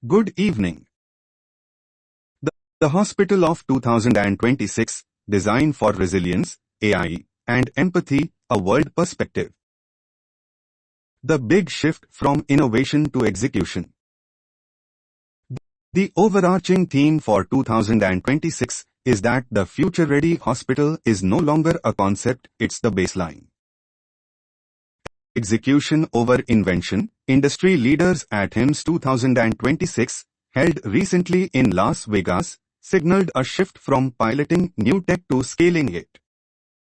Good evening. The Hospital of 2026, Design for Resilience, AI, and Empathy, a World Perspective. The big shift from innovation to execution. The overarching theme for 2026 is that the future-ready hospital is no longer a concept, it's the baseline. Execution over invention. Industry leaders at HIMSS 2026, held recently in Las Vegas, signaled a shift from piloting new tech to scaling it.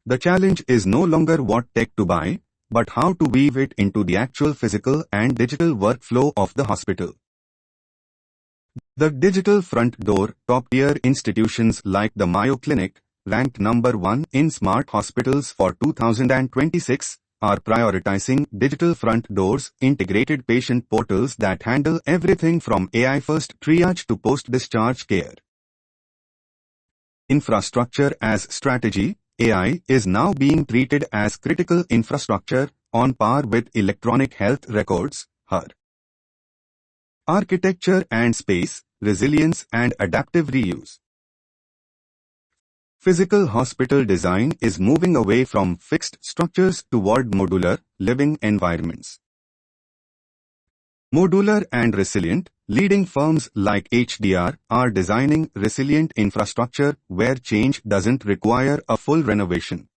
The challenge is no longer what tech to buy, but how to weave it into the actual physical and digital workflow of the hospital. The digital front door. Top-tier institutions like the Mayo Clinic, ranked number 1 in smart hospitals for 2026, are prioritizing digital front doors, integrated patient portals that handle everything from AI-first triage to post-discharge care. Infrastructure as strategy. AI is now being treated as critical infrastructure, on par with electronic health records, HER. Architecture and space, resilience and adaptive reuse. Physical hospital design is moving away from fixed structures toward modular, living environments. Modular and resilient. Leading firms like HDR are designing resilient infrastructure where change doesn't require a full renovation.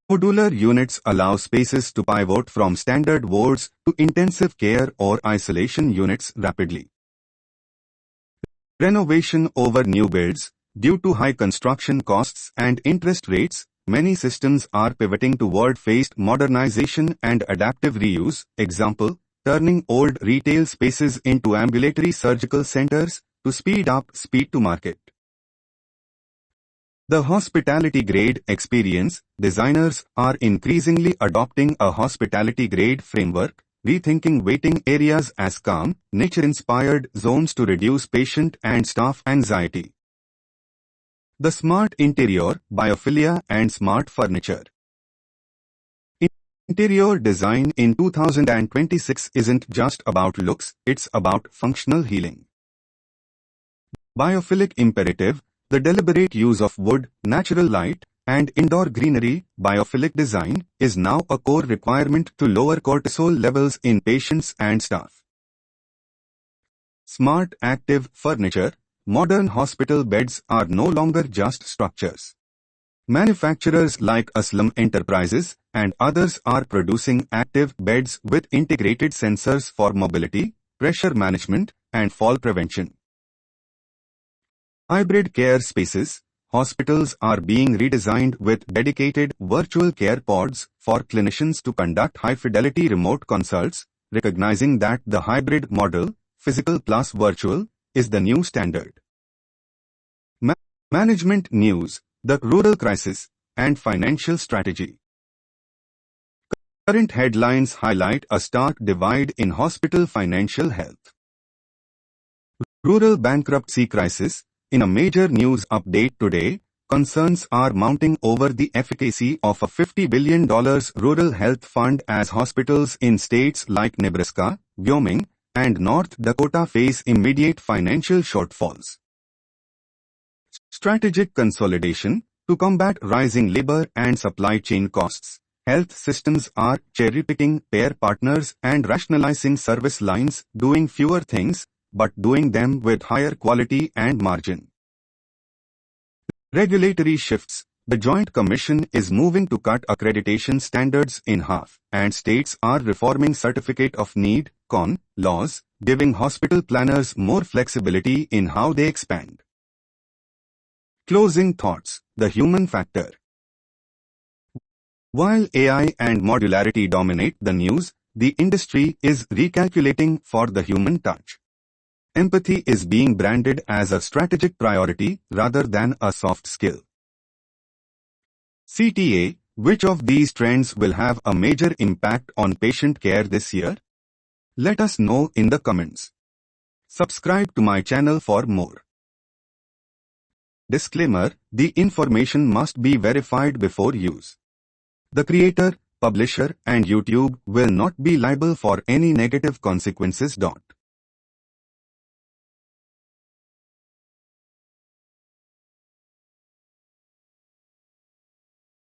Modular units allow spaces to pivot from standard wards to intensive care or isolation units rapidly. Renovation over new builds. Due to high construction costs and interest rates, many systems are pivoting toward phased modernization and adaptive reuse. Example, turning old retail spaces into ambulatory surgical centers to speed up speed to market. The hospitality-grade experience. Designers are increasingly adopting a hospitality-grade framework, rethinking waiting areas as calm, nature-inspired zones to reduce patient and staff anxiety. The smart interior, biophilia and smart furniture. Interior design in 2026 isn't just about looks, it's about functional healing. Biophilic imperative. The deliberate use of wood, natural light, and indoor greenery. Biophilic design is now a core requirement to lower cortisol levels in patients and staff. Smart active furniture. Modern hospital beds are no longer just structures. Manufacturers like Aslam Enterprises and others are producing active beds with integrated sensors for mobility, pressure management, and fall prevention. Hybrid care spaces. Hospitals are being redesigned with dedicated virtual care pods for clinicians to conduct high-fidelity remote consults, recognizing that the hybrid model, physical plus virtual, is the new standard. Management news. The rural crisis and financial strategy. Current headlines highlight a stark divide in hospital financial health. Rural bankruptcy crisis. In a major news update today, concerns are mounting over the efficacy of a $50 billion rural health fund as hospitals in states like Nebraska, Wyoming, and North Dakota face immediate financial shortfalls. Strategic consolidation. To combat rising labor and supply chain costs, health systems are cherry-picking payer partners and rationalizing service lines, doing fewer things, but doing them with higher quality and margin. Regulatory shifts. The Joint Commission is moving to cut accreditation standards in half, and states are reforming Certificate of Need (CON) laws, giving hospital planners more flexibility in how they expand. Closing thoughts. The human factor. While AI and modularity dominate the news, the industry is recalculating for the human touch. Empathy is being branded as a strategic priority rather than a soft skill. CTA. Which of these trends will have a major impact on patient care this year? Let us know in the comments. Subscribe to my channel for more. Disclaimer: the information must be verified before use. The creator, publisher, and YouTube will not be liable for any negative consequences.